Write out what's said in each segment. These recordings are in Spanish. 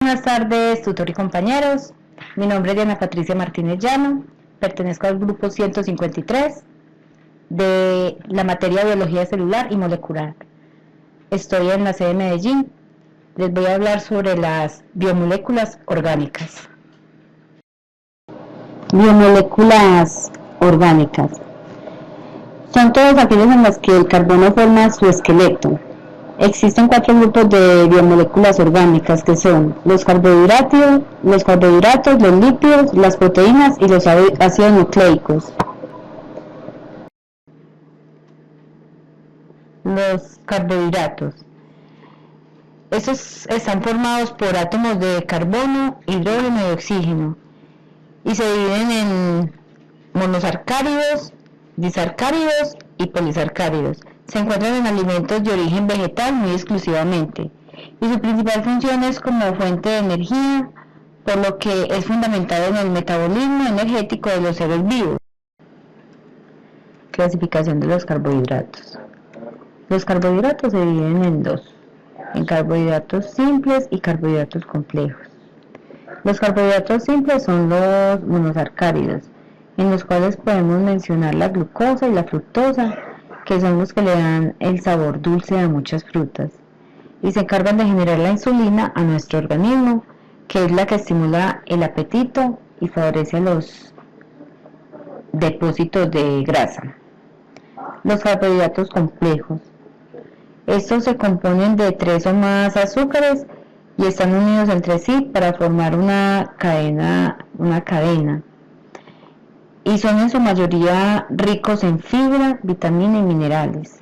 Buenas tardes, tutor y compañeros. Mi nombre es Diana Patricia Martínez Llano. Pertenezco al grupo 153 de la materia Biología Celular y Molecular. Estoy en la sede de Medellín. Les voy a hablar sobre las biomoléculas orgánicas. Biomoléculas orgánicas son todas aquellas en las que el carbono forma su esqueleto. Existen 4 grupos de biomoléculas orgánicas que son los carbohidratos, los lípidos, las proteínas y los ácidos nucleicos. Los carbohidratos. Estos están formados por átomos de carbono, hidrógeno y oxígeno y se dividen en monosacáridos, disacáridos y polisacáridos. Se encuentran en alimentos de origen vegetal muy exclusivamente y su principal función es como fuente de energía, por lo que es fundamental en el metabolismo energético de los seres vivos. Clasificación de los carbohidratos. Los carbohidratos se dividen en dos, en carbohidratos simples y carbohidratos complejos. Los carbohidratos simples son los monosacáridos, en los cuales podemos mencionar la glucosa y la fructosa, que son los que le dan el sabor dulce a muchas frutas y se encargan de generar la insulina a nuestro organismo, que es la que estimula el apetito y favorece los depósitos de grasa. Los carbohidratos complejos. Estos se componen de 3 o más azúcares y están unidos entre sí para formar una cadena. Y son en su mayoría ricos en fibra, vitamina y minerales,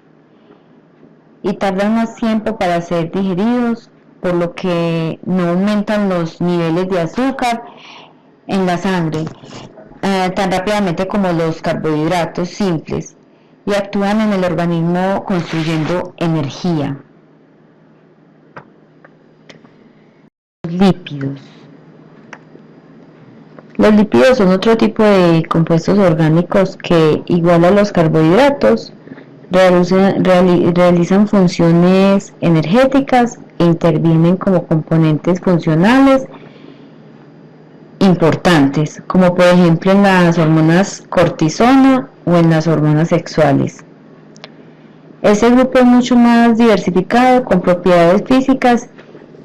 y tardan más tiempo para ser digeridos, por lo que no aumentan los niveles de azúcar en la sangre tan rápidamente como los carbohidratos simples, y actúan en el organismo construyendo energía. Lípidos. Los lípidos son otro tipo de compuestos orgánicos que, igual a los carbohidratos, realizan funciones energéticas e intervienen como componentes funcionales importantes, como por ejemplo en las hormonas cortisona o en las hormonas sexuales. Este grupo es mucho más diversificado, con propiedades físicas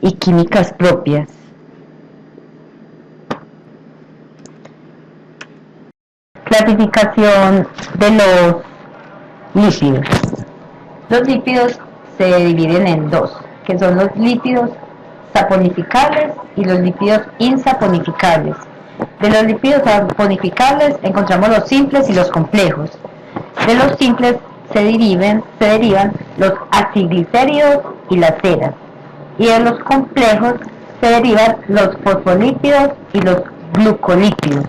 y químicas propias. Clasificación de los lípidos. Los lípidos se dividen en dos, que son los lípidos saponificables y los lípidos insaponificables. De los lípidos saponificables encontramos los simples y los complejos. De los simples se derivan los aciglicéridos y las ceras, y de los complejos se derivan los fosfolípidos y los glucolípidos.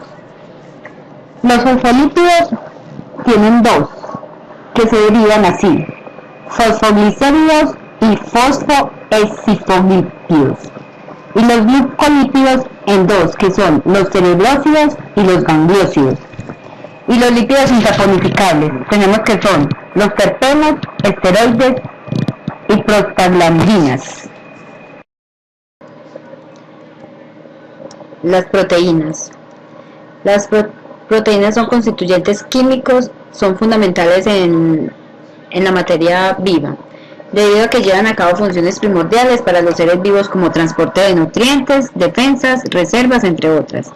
Los fosfolípidos tienen dos, que se derivan así: fosfoglicéridos y fosfoesifolípidos. Y los glucolípidos en dos, que son los cereblósidos y los gangliósidos. Y los lípidos insaponificables tenemos que son los terpenos, esteroides y prostaglandinas. Las proteínas. Las proteínas son constituyentes químicos, son fundamentales en la materia viva, debido a que llevan a cabo funciones primordiales para los seres vivos como transporte de nutrientes, defensas, reservas, entre otras.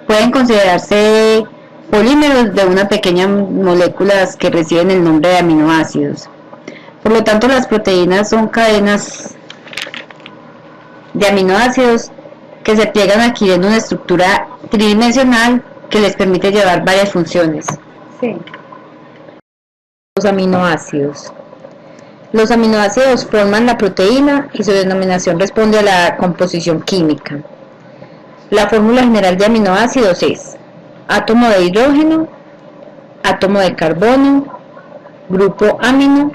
Pueden considerarse polímeros de una pequeña moléculas que reciben el nombre de aminoácidos. Por lo tanto, las proteínas son cadenas de aminoácidos que se pliegan adquiriendo una estructura tridimensional que les permite llevar varias funciones. Sí. Los aminoácidos. Los aminoácidos forman la proteína y su denominación responde a la composición química. La fórmula general de aminoácidos es átomo de hidrógeno, átomo de carbono, grupo amino,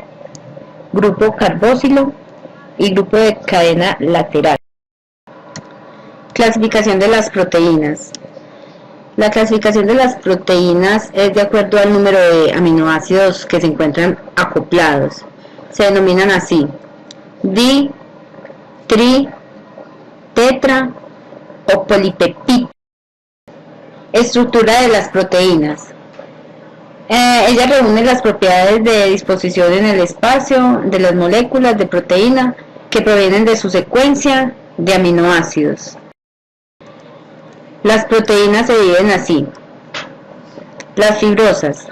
grupo carboxilo y grupo de cadena lateral. Clasificación de las proteínas. La clasificación de las proteínas es de acuerdo al número de aminoácidos que se encuentran acoplados. Se denominan así: di, tri, tetra o polipeptídeo. Estructura de las proteínas. Ella reúne las propiedades de disposición en el espacio de las moléculas de proteína que provienen de su secuencia de aminoácidos. Las proteínas se dividen así. Las fibrosas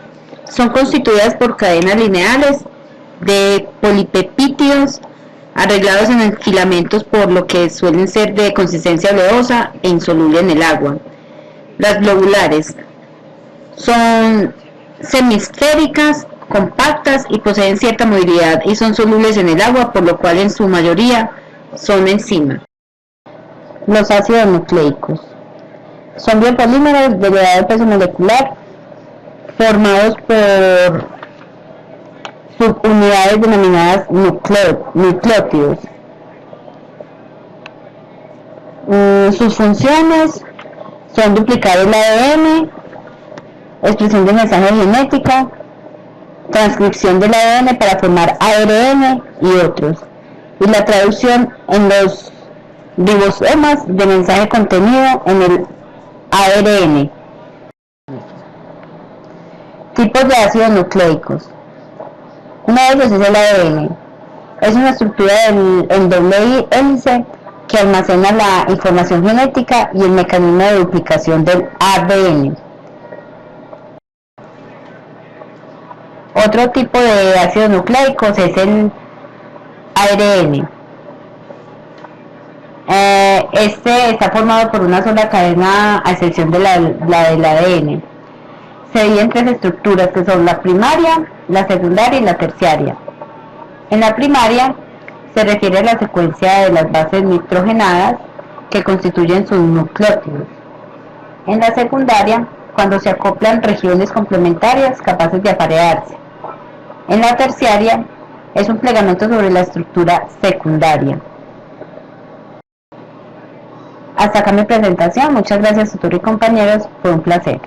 son constituidas por cadenas lineales de polipeptídeos arreglados en filamentos, por lo que suelen ser de consistencia oleosa e insoluble en el agua. Las globulares son semisféricas, compactas y poseen cierta movilidad y son solubles en el agua, por lo cual en su mayoría son enzimas. Los ácidos nucleicos son biopolímeros de elevado peso molecular formados por subunidades denominadas nucleótidos. Sus funciones son duplicar el ADN, expresión de mensaje genética, transcripción del ADN para formar ARN y otros, y la traducción en los ribosomas de mensaje contenido en el ARN. Tipos de ácidos nucleicos. Uno de ellos es el ADN. Es una estructura en doble hélice que almacena la información genética y el mecanismo de duplicación del ADN. Otro tipo de ácidos nucleicos es el ARN. Este está formado por una sola cadena, a excepción de la del ADN. Se divide en tres estructuras, que son la primaria, la secundaria y la terciaria. En la primaria se refiere a la secuencia de las bases nitrogenadas que constituyen sus nucleótidos. En la secundaria, cuando se acoplan regiones complementarias capaces de aparearse. En la terciaria, es un plegamento sobre la estructura secundaria. Hasta acá mi presentación. Muchas gracias, tutor y compañeros. Fue un placer.